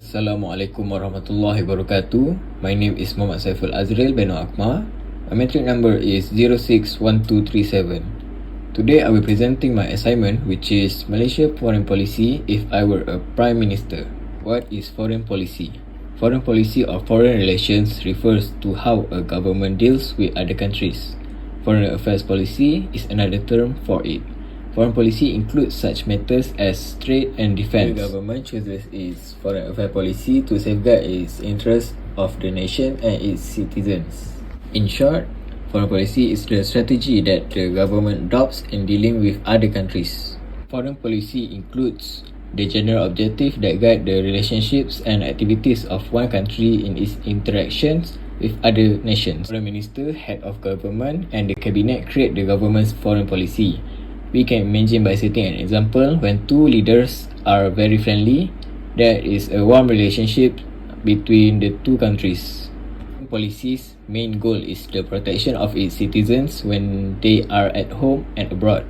Assalamualaikum warahmatullahi wabarakatuh. My name is Muhammad Saiful Azrel bin NORAKMAR. My MATRIC number is 061237. Today I will be presenting my assignment, which is Malaysia Foreign Policy if I were a Prime Minister. What is foreign policy? Foreign policy or foreign relations refers to how a government deals with other countries. Foreign affairs policy is another term for it. Foreign policy includes such matters as trade and defense. The government chooses its foreign affairs policy to safeguard its interests of the nation and its citizens. In short, foreign policy is the strategy that the government adopts in dealing with other countries. Foreign policy includes the general objective that guide the relationships and activities of one country in its interactions with other nations. Foreign Minister, head of government, and the cabinet create the government's foreign policy. We can imagine by setting an example when two leaders are very friendly, there is a warm relationship between the two countries. Policy's main goal is the protection of its citizens when they are at home and abroad.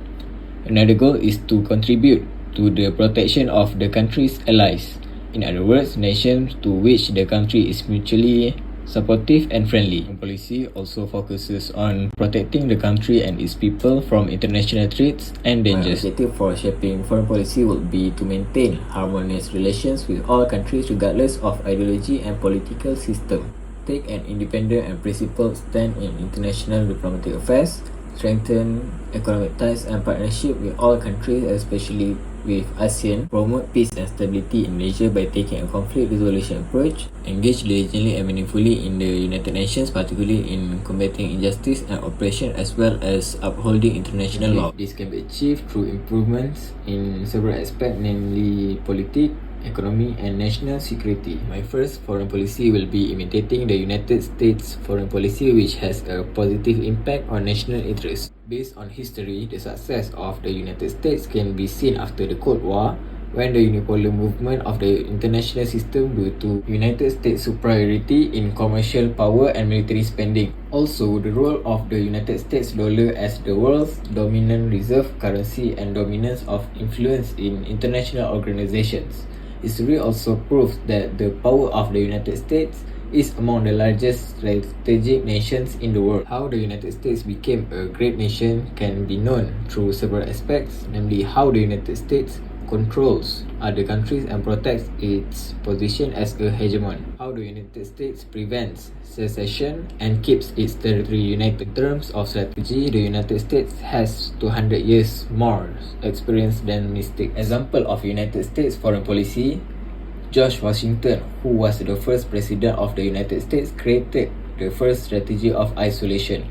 Another goal is to contribute to the protection of the country's allies. In other words, nations to which the country is mutually supportive and friendly. Foreign policy also focuses on protecting the country and its people from international threats and dangers. The objective for shaping foreign policy will be to maintain harmonious relations with all countries regardless of ideology and political system. Take an independent and principled stand in international diplomatic affairs. Strengthen economic ties and partnership with all countries, especially with ASEAN. Promote peace and stability in Malaysia by taking a conflict resolution approach. Engage diligently and meaningfully in the United Nations, particularly in combating injustice and oppression as well as upholding international law. This can be achieved through improvements in several aspects, namely politics, economy and national security. My first foreign policy will be imitating the United States foreign policy, which has a positive impact on national interests. Based on history, the success of the United States can be seen after the Cold War, when the unipolar movement of the international system due to United States' superiority in commercial power and military spending. Also, the role of the United States dollar as the world's dominant reserve currency and dominance of influence in international organizations. History also proves that the power of the United States is among the largest strategic nations in the world. How the United States became a great nation can be known through several aspects, namely how the United States controls other countries and protects its position as a hegemon. How the United States prevents secession and keeps its territory united. In terms of strategy, the United States has 200 years more experience than mistakes. Example of United States foreign policy: George Washington, who was the first president of the United States, created the first strategy of isolation,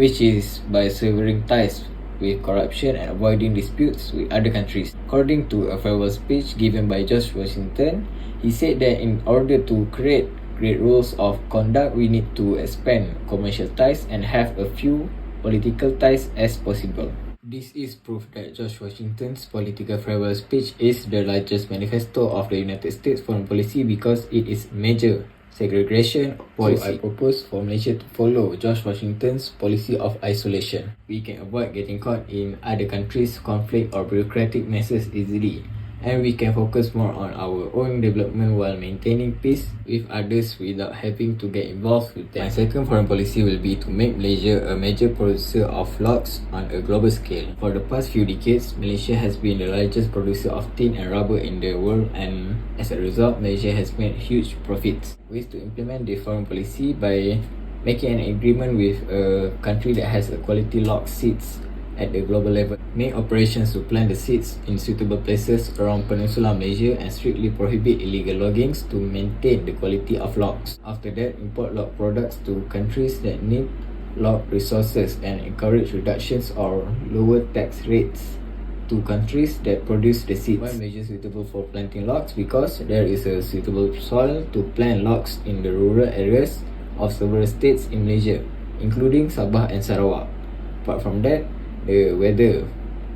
which is by severing ties with corruption and avoiding disputes with other countries. According to a farewell speech given by George Washington, he said that in order to create great rules of conduct, we need to expand commercial ties and have a few political ties as possible. This is proof that George Washington's political farewell speech is the largest manifesto of the United States foreign policy because it is major segregation policy. So I propose for Malaysia to follow George Washington's policy of isolation. We can avoid getting caught in other countries' conflict or bureaucratic messes easily, and we can focus more on our own development while maintaining peace with others without having to get involved with them. My second foreign policy will be to make Malaysia a major producer of locks on a global scale. For the past few decades, Malaysia has been the largest producer of tin and rubber in the world, and as a result, Malaysia has made huge profits. Ways to implement the foreign policy: by making an agreement with a country that has a quality lock seats at the global level. Make operations to plant the seeds in suitable places around Peninsula Malaysia and strictly prohibit illegal loggings to maintain the quality of locks. After that, import lock products to countries that need lock resources and encourage reductions or lower tax rates to countries that produce the seeds. Why Malaysia suitable for planting locks? Because there is a suitable soil to plant locks in the rural areas of several states in Malaysia, including Sabah and Sarawak. Apart from that, the weather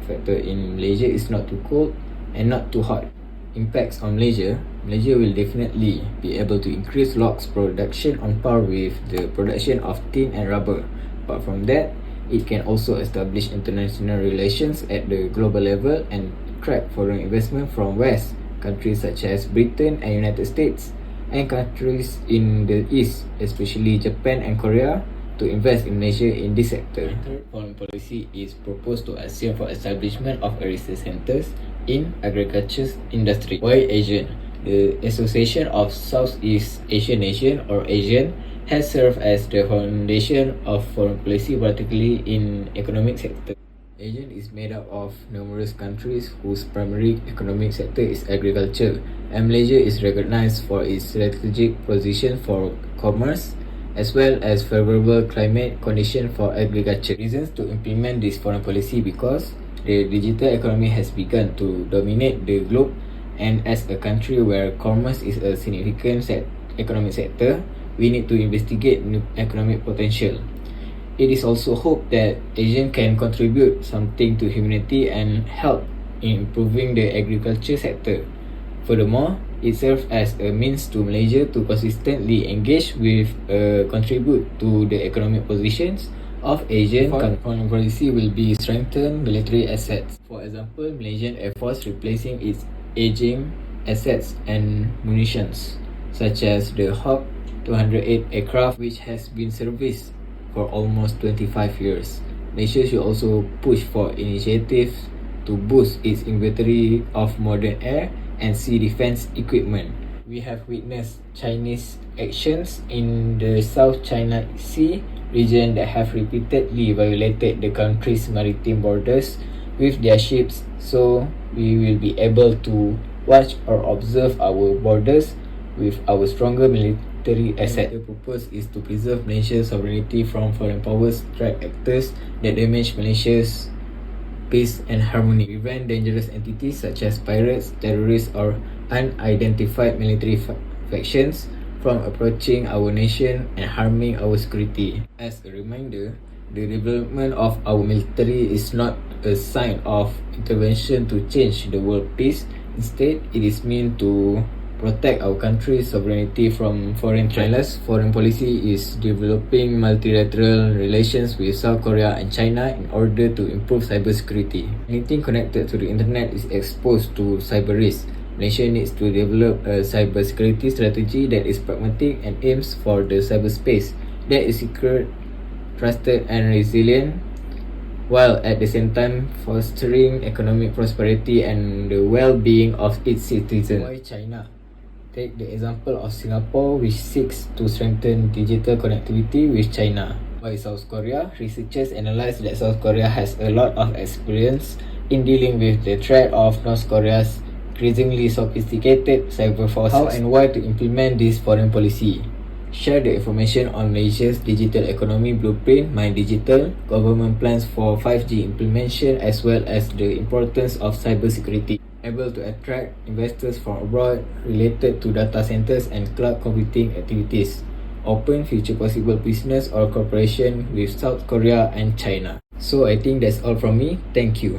factor in Malaysia is not too cold and not too hot. Impacts on Malaysia: Malaysia will definitely be able to increase locks production on par with the production of tin and rubber. Apart from that, it can also establish international relations at the global level and attract foreign investment from West countries such as Britain and United States, and countries in the East, especially Japan and Korea, to invest in Malaysia in this sector. Third foreign policy is proposed to ASEAN for establishment of research centers in agriculture industry. Why Asian? The Association of Southeast Asian Nations, or ASEAN, has served as the foundation of foreign policy, particularly in economic sector. ASEAN is made up of numerous countries whose primary economic sector is agriculture, and Malaysia is recognized for its strategic position for commerce, as well as favorable climate condition for agriculture. Reasons to implement this foreign policy: because the digital economy has begun to dominate the globe, and as a country where commerce is a significant economic sector, we need to investigate new economic potential. It is also hoped that ASEAN can contribute something to humanity and help in improving the agriculture sector. Furthermore, it serves as a means to Malaysia to consistently engage with contribute to the economic positions of ASEAN. Foreign policy will be strengthen military assets. For example, Malaysian Air Force replacing its aging assets and munitions, such as the Hawk 208 aircraft, which has been serviced for almost 25 years. Malaysia should also push for initiatives to boost its inventory of modern air and sea defense equipment. We have witnessed Chinese actions in the South China Sea region that have repeatedly violated the country's maritime borders with their ships, so we will be able to watch or observe our borders with our stronger military asset. The purpose is to preserve Malaysia's sovereignty from foreign powers strike actors that damage Malaysia's peace and harmony, prevent dangerous entities such as pirates, terrorists, or unidentified military factions from approaching our nation and harming our security. As a reminder, the development of our military is not a sign of intervention to change the world peace. Instead, it is meant to protect our country's sovereignty from foreign threats. China's foreign policy is developing multilateral relations with South Korea and China in order to improve cybersecurity. Anything connected to the internet is exposed to cyber risk. Malaysia needs to develop a cybersecurity strategy that is pragmatic and aims for the cyberspace that is secure, trusted, and resilient, while at the same time fostering economic prosperity and the well-being of its citizens. Why China? Take the example of Singapore, which seeks to strengthen digital connectivity with China. Why South Korea? Researchers analyze that South Korea has a lot of experience in dealing with the threat of North Korea's increasingly sophisticated cyber forces. How and why to implement this foreign policy? Share the information on Malaysia's digital economy blueprint, My Digital, government plans for 5G implementation, as well as the importance of cybersecurity. Able to attract investors from abroad related to data centers and cloud computing activities. Open future possible business or cooperation with South Korea and China. So I think that's all from me. Thank you.